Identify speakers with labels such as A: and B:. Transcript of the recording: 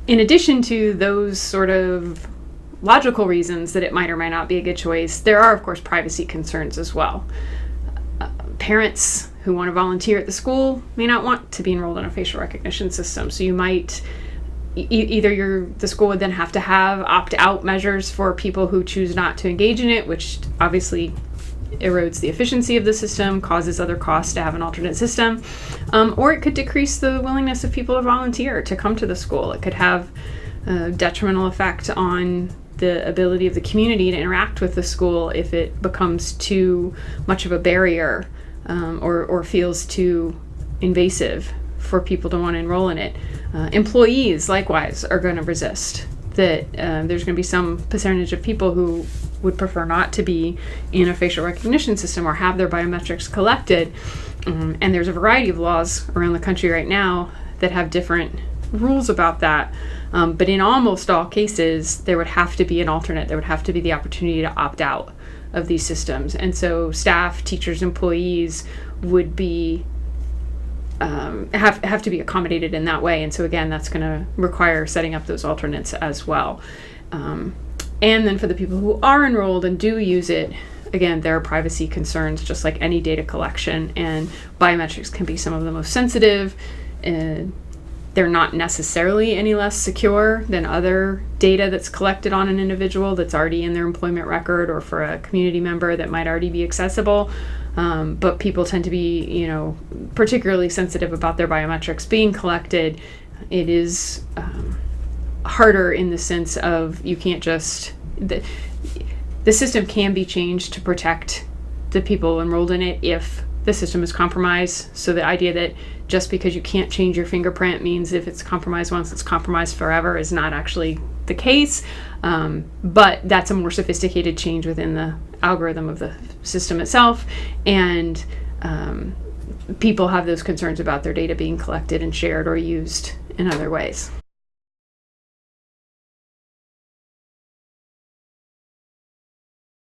A: in addition to those sort of logical reasons that it might or might not be a good choice, there are, of course, privacy concerns as well. Parents who want to volunteer at the school may not want to be enrolled in a facial recognition system. So you might, either the school would then have to have opt-out measures for people who choose not to engage in it, which obviously erodes the efficiency of the system, causes other costs to have an alternate system, or it could decrease the willingness of people to volunteer, to come to the school. It could have a detrimental effect on the ability of the community to interact with the school if it becomes too much of a barrier, or feels too invasive for people to want to enroll in it. Employees, likewise, are going to resist that. There's going to be some percentage of people who would prefer not to be in a facial recognition system or have their biometrics collected. And there's a variety of laws around the country right now that have different rules about that. But in almost all cases, there would have to be an alternate. There would have to be the opportunity to opt out of these systems. And so staff, teachers, employees would be have to be accommodated in that way. And so again, that's going to require setting up those alternates as well. And then for the people who are enrolled and do use it, again, there are privacy concerns, just like any data collection, and biometrics can be some of the most sensitive. They're not necessarily any less secure than other data that's collected on an individual that's already in their employment record, or for a community member that might already be accessible. But people tend to be, particularly sensitive about their biometrics being collected. It is harder in the sense of you can't just... The system can be changed to protect the people enrolled in it if the system is compromised. So the idea that just because you can't change your fingerprint means if it's compromised once, it's compromised forever is not actually the case. But that's a more sophisticated change within the algorithm of the system itself. And people have those concerns about their data being collected and shared or used in other ways.